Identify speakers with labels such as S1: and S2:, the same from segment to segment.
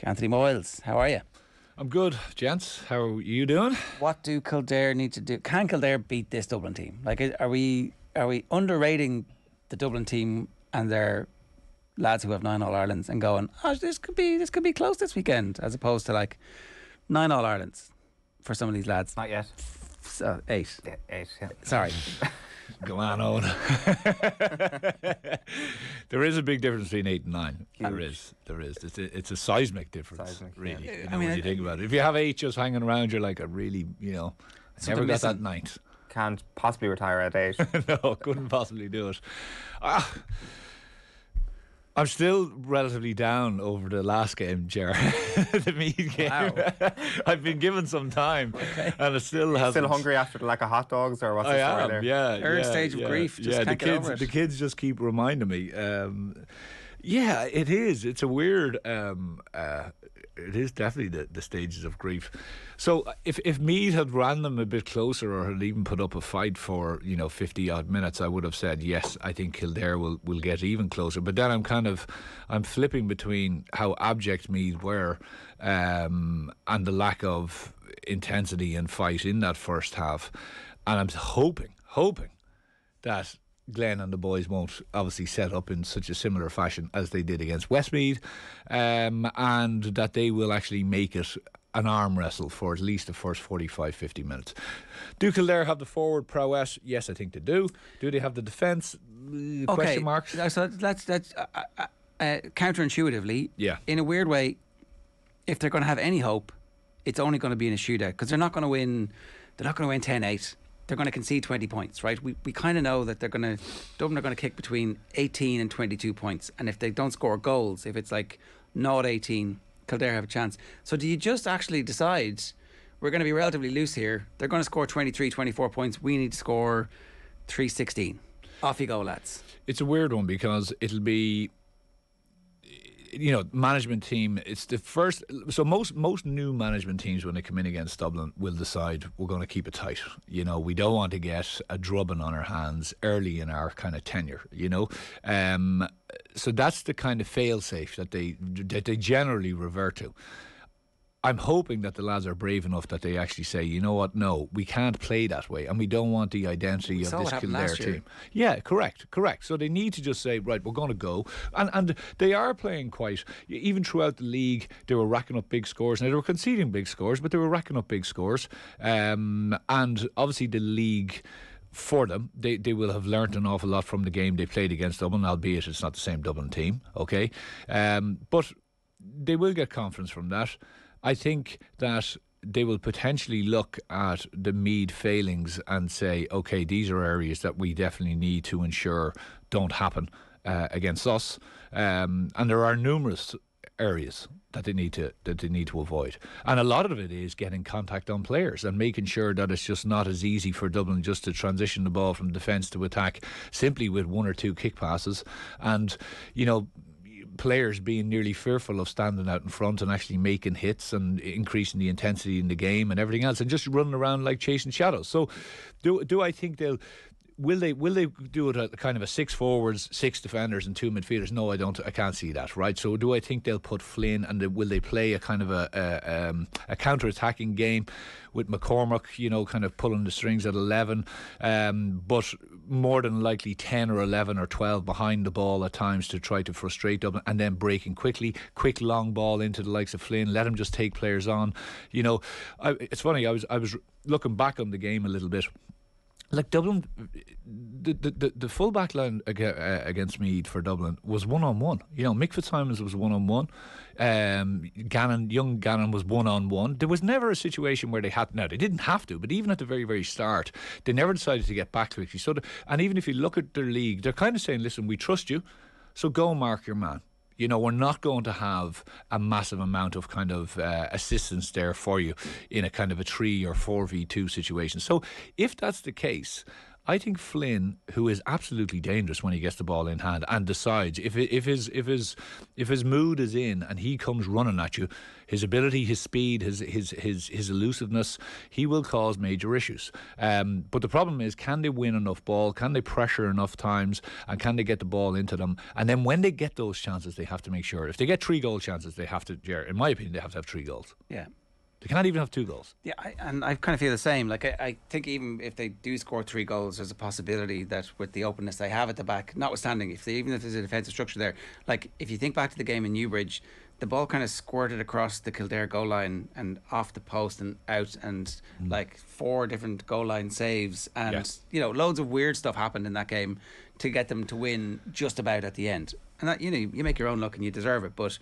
S1: Anthony Moyles, how are you?
S2: I'm good, gents. How are you doing?
S1: What do Kildare need to do? Can Kildare beat this Dublin team? Like, are we underrating the Dublin team and their lads who have 9 All-Irelands and going, oh, this could be close this weekend, as opposed to like 9 All-Irelands for some of these lads?
S3: Not yet.
S1: 8.
S3: Yeah, 8, yeah.
S1: Sorry.
S2: Go on, Owen. There is a big difference between 8 and 9.
S1: Huge.
S2: There is. It's a seismic difference,
S3: Seismic,
S2: really.
S3: yeah.
S2: You know, when you think about it. If you have 8 just hanging around, you're like, I really, I never got that 9th.
S3: Can't possibly retire at 8.
S2: No, couldn't possibly do it. I'm still relatively down over the last game, Ger. The Meath game.
S1: Wow.
S2: I've been given some time, and it still hasn't.
S3: Still hungry after the lack of hot dogs, or what's the story there?
S2: Yeah.
S1: Third stage of grief. Just can't get over it.
S2: The kids just keep reminding me. Yeah, it is. It's a weird. It is definitely the stages of grief. So if Meath had ran them a bit closer, or had even put up a fight for 50 odd minutes, I would have said yes. I think Kildare will get even closer. But then I'm flipping between how abject Meath were, and the lack of intensity and fight in that first half, and I'm hoping that Glenn and the boys won't obviously set up in such a similar fashion as they did against Westmeath, and that they will actually make it an arm wrestle for at least the first 45-50 minutes. Do Kildare have the forward prowess? Yes, I think they do. Do they have the defence? Question marks.
S1: So that's counterintuitively, in a weird way, if they're going to have any hope, it's only going to be in a shootout, because they're not going to win 10-8. They're going to concede 20 points, right? We kind of know that Dublin are going to kick between 18 and 22 points. And if they don't score goals, if it's like 0-18, Kildare have a chance. So do you just actually decide, we're going to be relatively loose here, they're going to score 23, 24 points, we need to score 3-16. Off you go, lads.
S2: It's a weird one, because it'll be, management team, it's the first. So most new management teams, when they come in against Dublin, will decide we're going to keep it tight. We don't want to get a drubbing on our hands early in our kind of tenure. So that's the kind of fail-safe that they generally revert to. I'm hoping that the lads are brave enough that they actually say, you know what, no, we can't play that way, and we don't want the identity of this Kildare team. Yeah, correct. So they need to just say, right, we're going to go. And they are playing quite, even throughout the league, they were racking up big scores. Now, they were conceding big scores, but they were racking up big scores. And obviously the league, for them, they will have learnt an awful lot from the game they played against Dublin, albeit it's not the same Dublin team, okay? But they will get confidence from that. I think that they will potentially look at the Meath failings and say, okay, these are areas that we definitely need to ensure don't happen against us. And there are numerous areas that they need to avoid. And a lot of it is getting contact on players and making sure that it's just not as easy for Dublin just to transition the ball from defence to attack simply with 1 or 2 kick passes. And, players being nearly fearful of standing out in front and actually making hits and increasing the intensity in the game and everything else, and just running around like chasing shadows. So do I think will they do it at kind of a 6 forwards, 6 defenders and 2 midfielders? No, I can't see that, right? So do I think they'll put Flynn, and will they play a kind of a counter-attacking game with McCormack, kind of pulling the strings at 11, but more than likely 10 or 11 or 12 behind the ball at times to try to frustrate Dublin, and then breaking quickly, quick long ball into the likes of Flynn, let him just take players on. It's funny, I was looking back on the game a little bit. Like Dublin, the full back line against Meath for Dublin was 1-on-1. Mick Fitzsimons was 1-on-1. Young Gannon was 1-on-1. There was never a situation where they didn't have to, but even at the very, very start, they never decided to get back quickly. And even if you look at their league, they're kind of saying, listen, we trust you, so go and mark your man. We're not going to have a massive amount of kind of assistance there for you in a kind of a 3 or 4v2 situation. So if that's the case, I think Flynn, who is absolutely dangerous when he gets the ball in hand and decides if his mood is in and he comes running at you, his ability, his speed, his elusiveness, he will cause major issues. But the problem is, can they win enough ball? Can they pressure enough times? And can they get the ball into them? And then when they get those chances, they have to make sure. If they get 3 goal chances, they have to, in my opinion, they have to have 3 goals.
S1: Yeah.
S2: They can't even have 2 goals.
S1: Yeah, and I kind of feel the same. Like, I think even if they do score 3 goals, there's a possibility that with the openness they have at the back, notwithstanding, even if there's a defensive structure there, like, if you think back to the game in Newbridge, the ball kind of squirted across the Kildare goal line and off the post and out, and like 4 different goal line saves, and loads of weird stuff happened in that game to get them to win just about at the end. And that, you make your own luck and you deserve it, but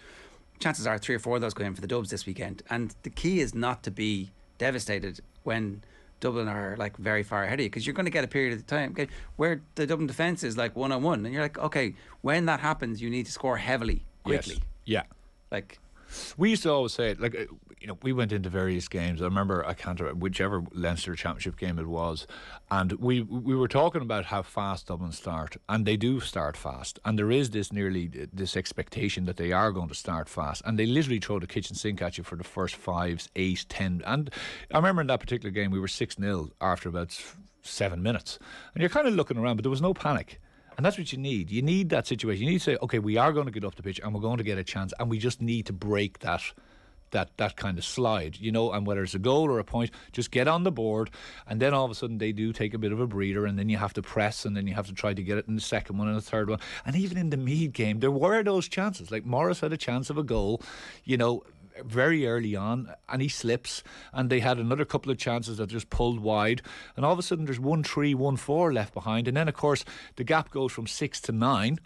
S1: chances are 3 or 4 of those go in for the Dubs this weekend. And the key is not to be devastated when Dublin are like very far ahead of you, because you're going to get a period of time where the Dublin defence is like 1-on-1, and you're like, okay, when that happens, you need to score heavily, quickly.
S2: Yes. Yeah.
S1: Like,
S2: we used to always say it, like, we went into various games. I remember, I can't remember whichever Leinster Championship game it was, and we were talking about how fast Dublin start, and they do start fast, and there is this expectation that they are going to start fast, and they literally throw the kitchen sink at you for the first 5, 8, 10. And I remember in that particular game we were 6-0 after about 7 minutes, and you're kind of looking around, but there was no panic. And that's what you need. You need that situation. You need to say, okay, we are going to get up the pitch and we're going to get a chance, and we just need to break that kind of slide, and whether it's a goal or a point, just get on the board, and then all of a sudden they do take a bit of a breather, and then you have to press, and then you have to try to get it in the second one and the third one. And even in the Meath game, there were those chances. Like, Morris had a chance of a goal, very early on, and he slips, and they had another couple of chances that just pulled wide, and all of a sudden there's 1-3, 1-4 left behind, and then of course the gap goes from 6 to 9,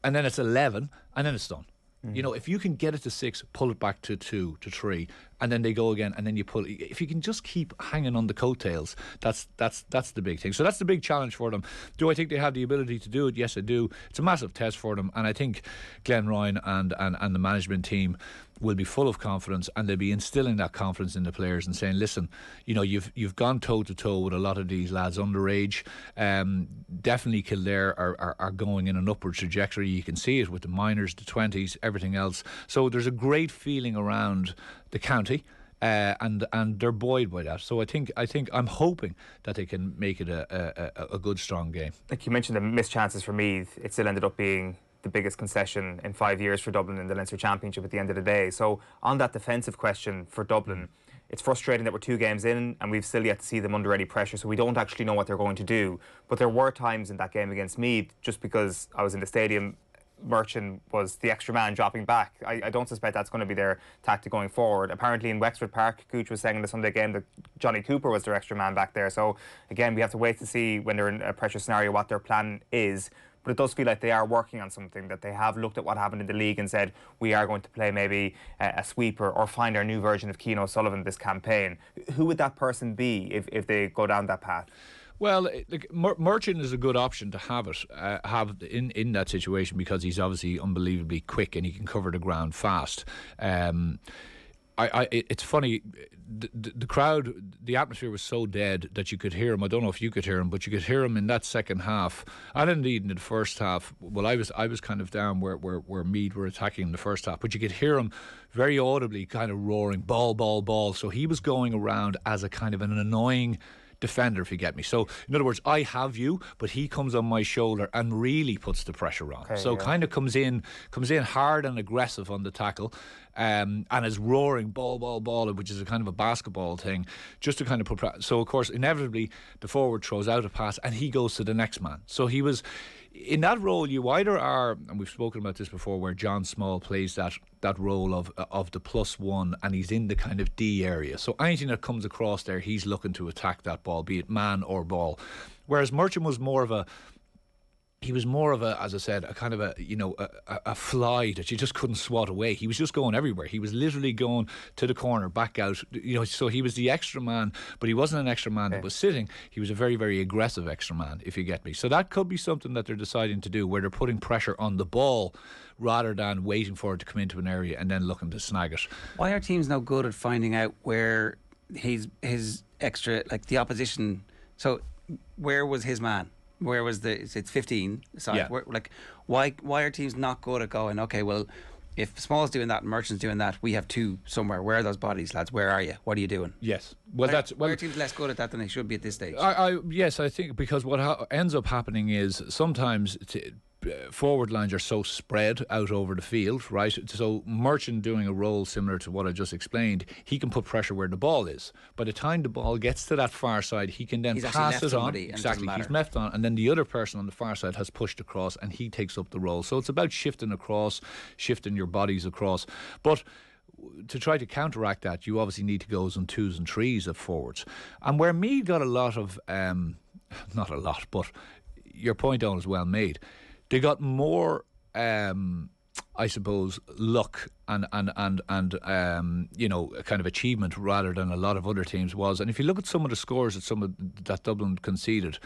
S2: and then it's 11, and then it's done. If you can get it to 6, pull it back to 2, to 3, and then they go again, and then you pull. If you can just keep hanging on the coattails, that's the big thing. So that's the big challenge for them. Do I think they have the ability to do it? Yes, I do. It's a massive test for them, and I think Glenn Ryan and the management team will be full of confidence, and they'll be instilling that confidence in the players and saying, listen, you've gone toe to toe with a lot of these lads underage. Definitely Kildare are going in an upward trajectory. You can see it with the minors, the 20s, everything else. So there's a great feeling around the county, and they're buoyed by that. So I think I'm hoping that they can make it a good, strong game. Like
S3: you mentioned, the missed chances for Meath, it still ended up being the biggest concession in 5 years for Dublin in the Leinster Championship at the end of the day. So on that defensive question for Dublin, it's frustrating that we're 2 games in and we've still yet to see them under any pressure, so we don't actually know what they're going to do. But there were times in that game against Meath, just because I was in the stadium, Merchant was the extra man dropping back. I don't suspect that's going to be their tactic going forward. Apparently in Wexford Park, Gooch was saying in the Sunday game that Johnny Cooper was their extra man back there. So again, we have to wait to see when they're in a pressure scenario what their plan is. But it does feel like they are working on something, that they have looked at what happened in the league and said, we are going to play maybe a sweeper or find our new version of Keane O'Sullivan this campaign. Who would that person be if they go down that path?
S2: Well, Merchant is a good option to have in that situation, because he's obviously unbelievably quick and he can cover the ground fast. It's funny, the crowd, the atmosphere was so dead that you could hear him. I don't know if you could hear him, but you could hear him in that second half, and indeed in the first half. Well, I was kind of down where Meath were attacking in the first half, but you could hear him very audibly kind of roaring, ball, ball, ball. So he was going around as a kind of an annoying defender, if you get me. So in other words, I have you, but he comes on my shoulder and really puts the pressure on. Okay, so kind of comes in hard and aggressive on the tackle, and is roaring ball, ball, ball, which is a kind of a basketball thing, just to kind of put. So of course, inevitably, the forward throws out a pass and he goes to the next man. So he was in that role. You either are, and we've spoken about this before, where John Small plays that role of the +1, and he's in the kind of D area. So anything that comes across there, he's looking to attack that ball, be it man or ball. Whereas Merchant was more of a, as I said, a kind of a fly that you just couldn't swat away. He was just going everywhere. He was literally going to the corner, back out. So he was the extra man, but he wasn't an extra man that was sitting. He was a very, very aggressive extra man, if you get me. So that could be something that they're deciding to do, where they're putting pressure on the ball rather than waiting for it to come into an area and then looking to snag it.
S1: Why are teams no good at finding out where his extra, like the opposition? So where was his man? Where was it's 15 side?
S2: Yeah.
S1: Why are teams not good at going, okay, well, if Small's doing that and Merchant's doing that, we have two somewhere. Where are those bodies, lads? Where are you? What are you doing?
S2: Yes. Well,
S1: why are teams less good at that than they should be at this stage?
S2: Yes, I think because what ends up happening is sometimes forward lines are so spread out over the field, right? So Merchant doing a role similar to what I just explained, he can put pressure where the ball is. By the time the ball gets to that far side, he can then pass it on. Exactly, he's left on, and then the other person on the far side has pushed across, and he takes up the role. So it's about shifting across, shifting your bodies across. But to try to counteract that, you obviously need to go on 2s and 3s of forwards. And where Meath got a lot of, not a lot, but your point on is well made. They got more, I suppose, luck and you know, kind of achievement rather than a lot of other teams was. And if you look at some of the scores that Dublin conceded,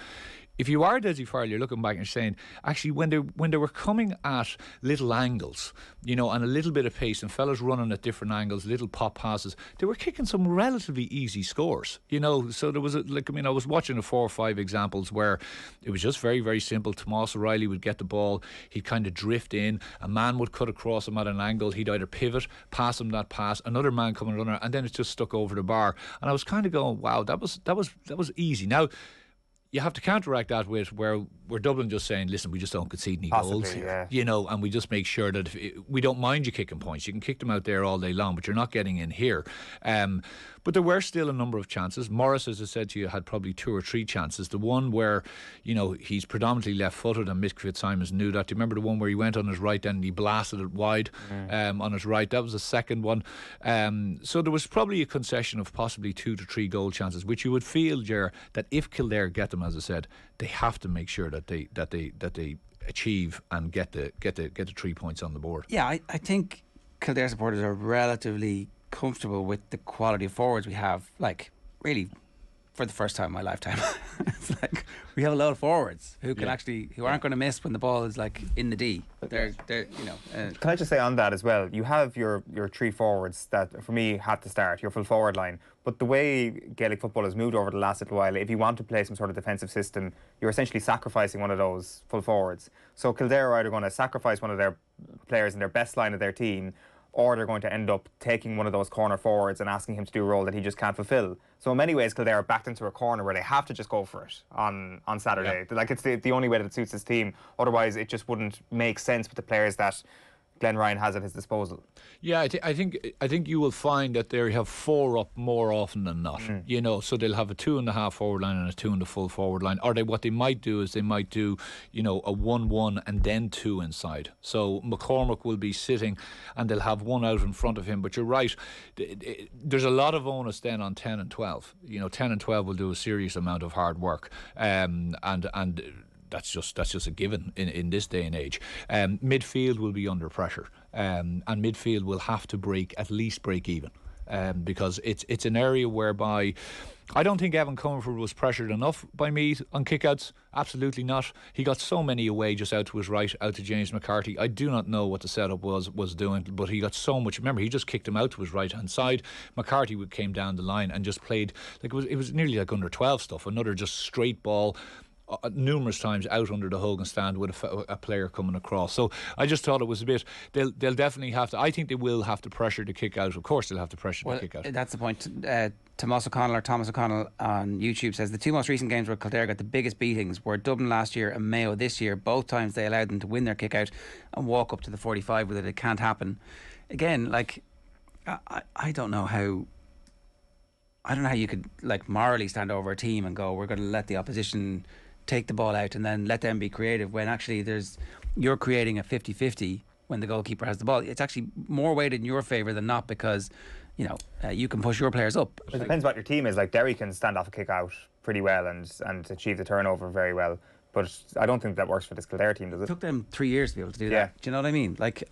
S2: if you are Dessie Farrell, you're looking back and saying, actually, when they were coming at little angles, you know, and a little bit of pace, and fellas running at different angles, little pop passes, they were kicking some relatively easy scores, you know. So there was I was watching 4 or 5 examples where it was just very, very simple. Tomas O'Reilly would get the ball, he'd kind of drift in, a man would cut across him at an angle, he'd either pivot, pass him that pass, another man coming runner, and then it just stuck over the bar. And I was kind of going, wow, that was easy. Now, you have to counteract that with where Dublin just saying, listen, we just don't concede any goals here, you know, and we just make sure that we don't mind you kicking points. You can kick them out there all day long, but you're not getting in here. But there were still a number of chances. Morris, as I said to you, had probably 2 or 3 chances. The one where, you know, he's predominantly left-footed, and Mick Fitzsimons knew that. Do you remember the one where he went on his right and he blasted it wide on his right? That was the second one. So there was probably a concession of possibly 2 to 3 goal chances, which you would feel, Ger, that if Kildare get them, as I said, they have to make sure that they achieve and get the 3 points on the board.
S1: Yeah, I think Kildare supporters are relatively comfortable with the quality of forwards we have, like, really, for the first time in my lifetime. It's like we have a lot of forwards who can who aren't going to miss when the ball is like in the D. They're you know.
S3: Can I just say on that as well? You have your 3 forwards that for me had to start your full forward line. But the way Gaelic football has moved over the last little while, if you want to play some sort of defensive system, you're essentially sacrificing one of those full forwards. So Kildare are either going to sacrifice one of their players in their best line of their team, or they're going to end up taking one of those corner forwards and asking him to do a role that he just can't fulfil. So in many ways, Kildare are backed into a corner where they have to just go for it on Saturday. Yeah. Like, it's the only way that it suits his team. Otherwise, it just wouldn't make sense with the players that Glenn Ryan has at his disposal.
S2: Yeah, I think you will find that they have 4 up more often than not. You know, so they'll have a 2.5 forward line and a 2 in the full forward line. Or what they might do is they might do, you know, a 1-1 and then 2 inside. So McCormick will be sitting and they'll have 1 out in front of him. But you're right, there's a lot of onus then on 10 and 12. You know, 10 and 12 will do a serious amount of hard work, and that's just a given in this day and age. Midfield will be under pressure, and midfield will have to at least break even, because it's an area whereby I don't think Evan Comerford was pressured enough by Meath on kickouts. Absolutely not. He got so many away just out to his right, out to James McCarthy. I do not know what the setup was doing, but he got so much. Remember, he just kicked him out to his right hand side. McCarthy came down the line and just played like it was nearly like under 12 stuff. Another just straight ball. Numerous times out under the Hogan stand with a player coming across. So I just thought it was a bit. They'll definitely have to. I think they will have to pressure the kick out. Of course, they'll have to pressure the kick out. That's
S1: the point. Thomas O'Connell on YouTube says the 2 most recent games where Kildare got the biggest beatings were Dublin last year and Mayo this year. Both times they allowed them to win their kick out and walk up to the 45 with it. It can't happen. Again, like I don't know how. I don't know how you could like morally stand over a team and go, we're going to let the opposition take the ball out and then let them be creative, when actually you're creating a 50-50 when the goalkeeper has the ball. It's actually more weighted in your favour than not, because you know you can push your players up.
S3: It depends what your team is. Like Derry can stand off a kick out pretty well and achieve the turnover very well, but I don't think that works for this Kildare team, does it?
S1: It took them 3 years to be able to do that. Do you know what I mean? Like,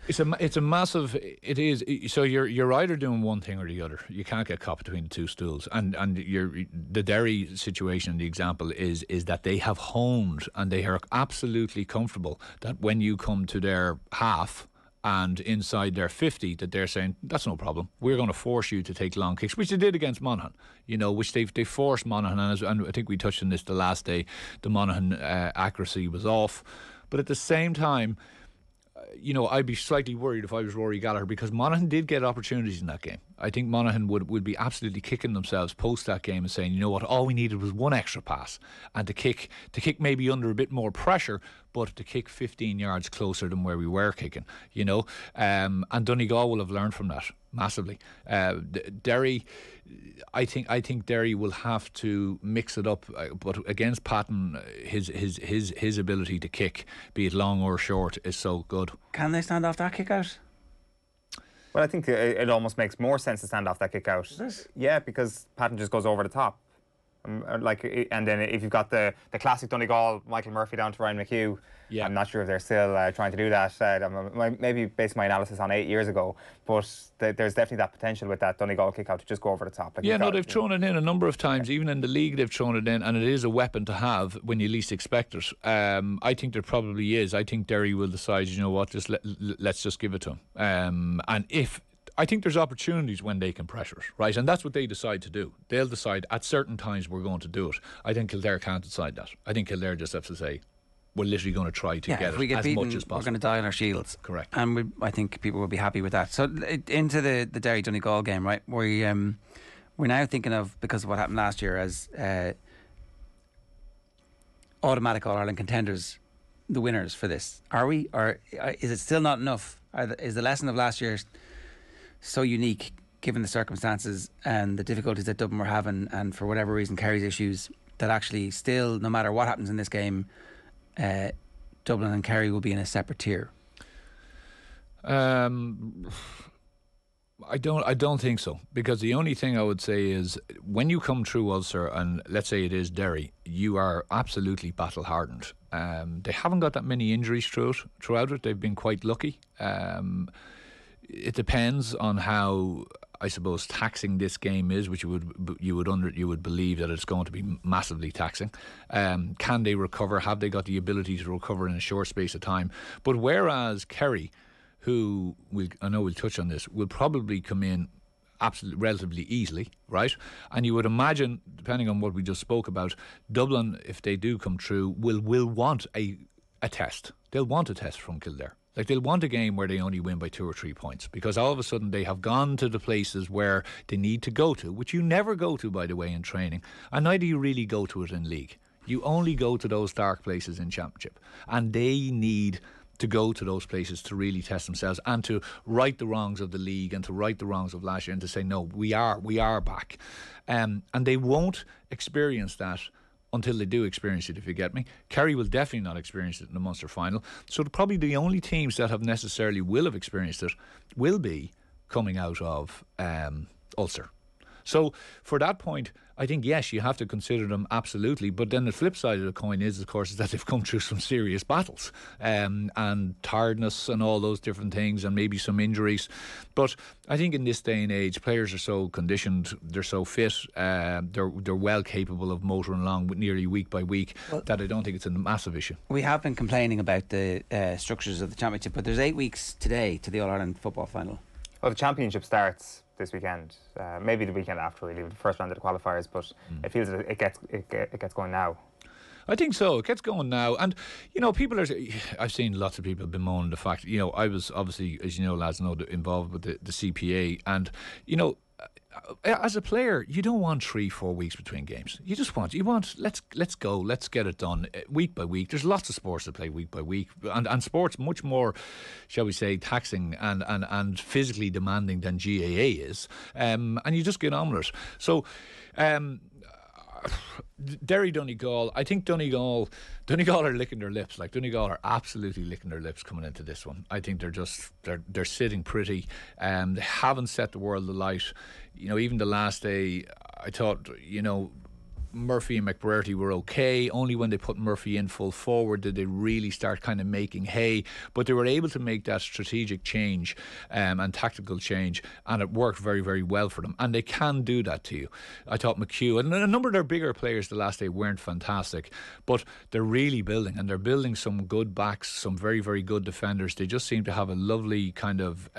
S2: It's a massive. It is. So you're either doing one thing or the other. You can't get caught between the 2 stools. And the Derry situation, the example is that they have honed and they are absolutely comfortable that when you come to their half and inside their 50, that they're saying, that's no problem. We're going to force you to take long kicks, which they did against Monaghan, which they forced Monaghan. And I think we touched on this the last day. The Monaghan accuracy was off. But at the same time, I'd be slightly worried if I was Rory Gallagher, because Monaghan did get opportunities in that game. I think Monaghan would be absolutely kicking themselves post that game and saying, you know what, all we needed was one extra pass and to kick maybe under a bit more pressure, but to kick 15 yards closer than where we were kicking, and Donegal will have learned from that massively. Derry, I think Derry will have to mix it up, but against Patton, his ability to kick, be it long or short, is so good.
S1: Can they stand off that kick out?
S3: Well, I think it almost makes more sense to stand off that kick out. Yeah, because Patton just goes over the top. And then if you've got the classic Donegal, Michael Murphy down to Ryan McHugh, I'm not sure if they're still trying to do that. Maybe based my analysis on 8 years ago, but there's definitely that potential with that Donegal kick out to just go over the top.
S2: They've thrown it in a number of times. Even in the league, they've thrown it in, and it is a weapon to have when you least expect it. I think there probably is. I think Derry will decide, you know what, let's just give it to him. I think there's opportunities when they can pressure it, right? And that's what they decide to do. They'll decide at certain times we're going to do it. I think Kildare can't decide that. I think Kildare just have to say, we're literally going to try to get it as much as possible.
S1: We're going to die on our shields.
S2: Correct.
S1: And I think people will be happy with that. So into the Derry Donegal game, right? We're now thinking of, because of what happened last year, as automatic All-Ireland contenders, the winners for this. Are we? Or is it still not enough? Is the lesson of last year so unique, given the circumstances and the difficulties that Dublin were having, and for whatever reason Kerry's issues, that actually still, no matter what happens in this game, Dublin and Kerry will be in a separate tier?
S2: I don't think so, because the only thing I would say is, when you come through Ulster, and let's say it is Derry, you are absolutely battle hardened. They haven't got that many injuries throughout it. They've been quite lucky. It depends on how, I suppose, taxing this game is, which you would believe that it's going to be massively taxing. Can they recover? Have they got the ability to recover in a short space of time? But whereas Kerry, who I know we'll touch on this, will probably come in absolutely relatively easily, right? And you would imagine, depending on what we just spoke about, Dublin, if they do come through, will want a test. They'll want a test from Kildare. Like, they'll want a game where they only win by 2 or 3 points, because all of a sudden they have gone to the places where they need to go to, which you never go to, by the way, in training, and neither you really go to it in league. You only go to those dark places in championship, and they need to go to those places to really test themselves and to right the wrongs of the league and to right the wrongs of last year and to say, no, we are back. And they won't experience that until they do experience it, if you get me. Kerry will definitely not experience it in the Munster final. So probably the only teams that will have experienced it will be coming out of Ulster. So for that point, I think, yes, you have to consider them, absolutely. But then the flip side of the coin is, of course, that they've come through some serious battles and tiredness and all those different things, and maybe some injuries. But I think in this day and age, players are so conditioned, they're so fit, they're well capable of motoring along nearly week by week, that I don't think it's a massive issue.
S1: We have been complaining about the structures of the championship, but there's 8 weeks today to the All-Ireland football final.
S3: Well, the championship starts this weekend, maybe the weekend after, really, the first round of the qualifiers, but it feels that it gets going now.
S2: I think so. It gets going now. And, people I've seen lots of people bemoaning the fact, I was obviously, as you know, lads know, involved with the CPA, and, as a player, you don't want 3-4 weeks between games. You want let's go, let's get it done week by week. There's lots of sports that play week by week, and sports much more, shall we say, taxing and physically demanding than GAA is, and you just get on with it. So Derry Donegal, I think Donegal are licking their lips. Like, Donegal are absolutely licking their lips coming into this one. I think they're sitting pretty. They haven't set the world alight. Even the last day, I thought, Murphy and McBrearty were okay. Only when they put Murphy in full forward did they really start kind of making hay. But they were able to make that strategic change and tactical change, and it worked very, very well for them. And they can do that to you. I thought McHugh and a number of their bigger players the last day weren't fantastic, but they're really building, and they're building some good backs, some very, very good defenders. They just seem to have a lovely kind of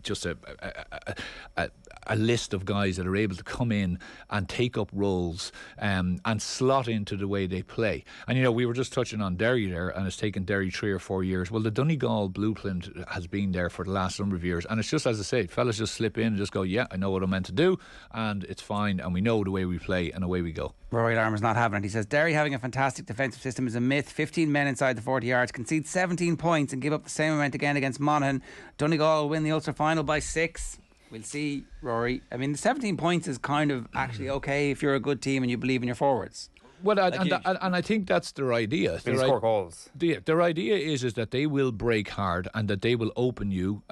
S2: just a list of guys that are able to come in and take up roles and slot into the way they play. And you know, we were just touching on Derry there, and it's taken Derry 3 or 4 years. Well, the Donegal blueprint has been there for the last number of years, and it's just, as I say, fellas just slip in and just go, yeah, I know what I'm meant to do, and it's fine, and we know the way we play, and away we go.
S1: Rory Larmour's not having it. He says Derry having a fantastic defensive system is a myth. 15 men inside the 40 yards, concede 17 points and give up the same amount again against Monaghan. Donegal will win the Ulster final by 6. We'll see, Rory. I mean, the 17 points is kind of actually okay if you're a good team and you believe in your forwards.
S2: Well, and I think that's their idea.
S3: They score goals.
S2: Their idea is that they will break hard and that they will open you.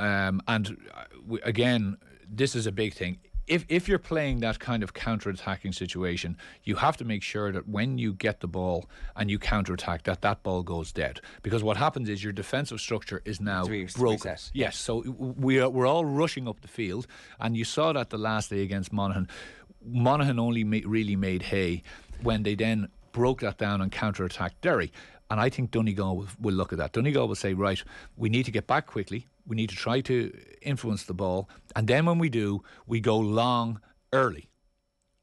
S2: Again, this is a big thing. If you're playing that kind of counter-attacking situation, you have to make sure that when you get the ball and you counter-attack, that ball goes dead. Because what happens is your defensive structure is now broken. Yes, so we're all rushing up the field, and you saw that the last day against Monaghan. Monaghan only really made hay when they then broke that down and counter-attacked Derry. And I think Donegal will look at that. Donegal will say, right, we need to get back quickly. We need to try to influence the ball. And then when we do, we go long early.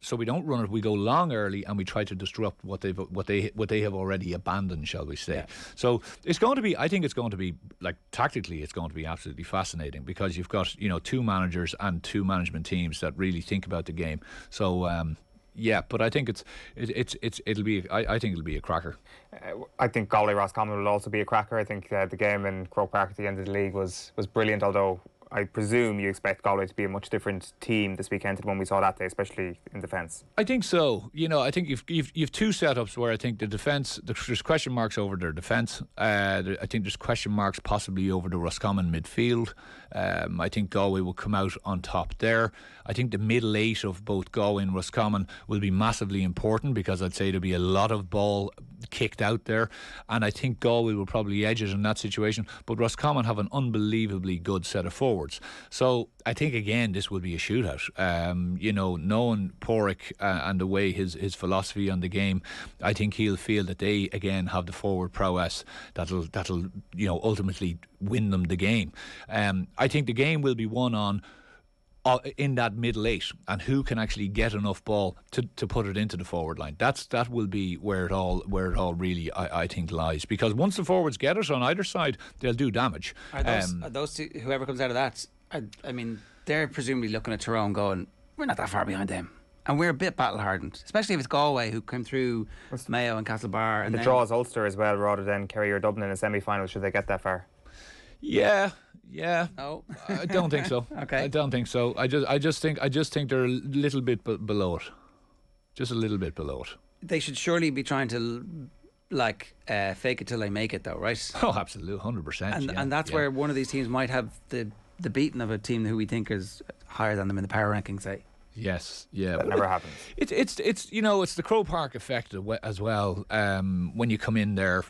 S2: So we don't run it, we go long early, and we try to disrupt what they have already abandoned, shall we say. Yeah. So it's going to be, I think it's going to be, like, tactically it's going to be absolutely fascinating, because you've got, you know, 2 managers and 2 management teams that really think about the game. So yeah, but I think it'll be a cracker.
S3: I think Galway Roscommon will also be a cracker. I think the game in Croke Park at the end of the league was brilliant, although I presume you expect Galway to be a much different team this weekend to the one we saw that day, especially in defence. I
S2: think so. You know, I think you've 2 setups where I think the defence, there's question marks over their defence. I think there's question marks possibly over the Roscommon midfield. I think Galway will come out on top there. I think the middle 8 of both Galway and Roscommon will be massively important, because I'd say there'll be a lot of ball kicked out there, and I think Galway will probably edge it in that situation, but Roscommon have an unbelievably good set of forwards. So I think again this will be a shootout. You know, knowing Porrick and the way his philosophy on the game, I think he'll feel that they again have the forward prowess that'll you know ultimately win them the game. I think the game will be won on in that middle 8, and who can actually get enough ball to put it into the forward line. That will be where it all really I think lies, because once the forwards get it on either side, they'll do damage.
S1: Are those 2, whoever comes out of that, I mean, they're presumably looking at Tyrone going, we're not that far behind them, and we're a bit battle hardened, especially if it's Galway who came through Mayo and Castlebar, and
S3: the draw is Ulster as well, rather than Kerry or Dublin in a semi-final, should they get that far.
S2: Yeah.
S1: No,
S2: I don't think so.
S1: Okay,
S2: I don't think so. I just think they're a little bit below it, just a little bit below it.
S1: They should surely be trying to fake it till they make it, though, right?
S2: Oh, absolutely, 100%.
S1: And that's where one of these teams might have the beating of a team who we think is higher than them in the power rankings, say.
S2: Yes, yeah.
S3: That never happens.
S2: It's you know, it's the Croke Park effect as well. When you come in there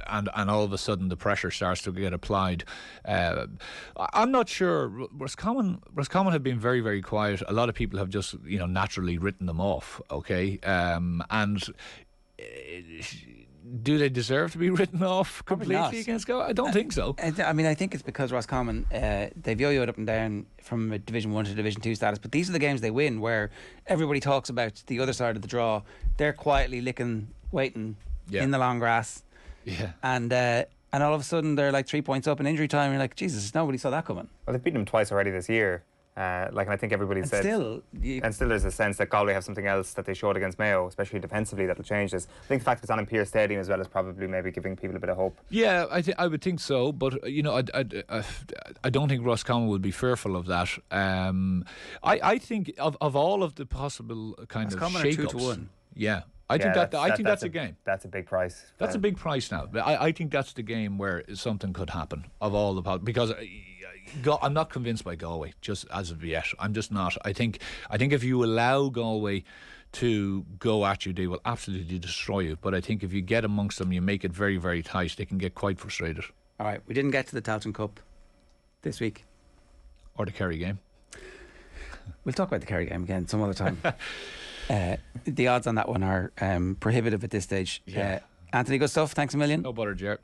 S2: and all of a sudden the pressure starts to get applied. I'm not sure. Roscommon have been very, very quiet. A lot of people have just, you know, naturally written them off. Okay, and. Do they deserve to be written off completely against Galway? I don't think so.
S1: I mean, I think it's because Roscommon, they've yo-yoed up and down from Division 1 to Division 2 status, but these are the games they win where everybody talks about the other side of the draw. They're quietly waiting in the long grass.
S2: Yeah.
S1: And all of a sudden they're like 3 points up in injury time, and you're like, Jesus, nobody saw that coming.
S3: Well, they've beaten them twice already this year. And I think everybody said, still there's a sense that Galway have something else that they showed against Mayo, especially defensively, that'll change this. I think the fact it's on in Pearse Stadium as well is probably maybe giving people a bit of hope.
S2: Yeah, I would think so, but you know, I don't think Roscommon will be fearful of that. I think of all of the possible kind
S1: Roscommon
S2: of shake-ups,
S1: 2-1.
S2: Yeah. I think that's a game.
S3: That's a big price.
S2: That's a big price now. I think that's the game where something could happen of all the because I'm not convinced by Galway, just as of yet. I'm just not. I think if you allow Galway to go at you, they will absolutely destroy you. But I think if you get amongst them, you make it very, very tight, they can get quite frustrated.
S1: All right, we didn't get to the Tailteann Cup this week.
S2: Or the Kerry game.
S1: We'll talk about the Kerry game again some other time. The odds on that one are prohibitive at this stage.
S2: Yeah.
S1: Anthony, good stuff. Thanks a million.
S2: No bother, Ger.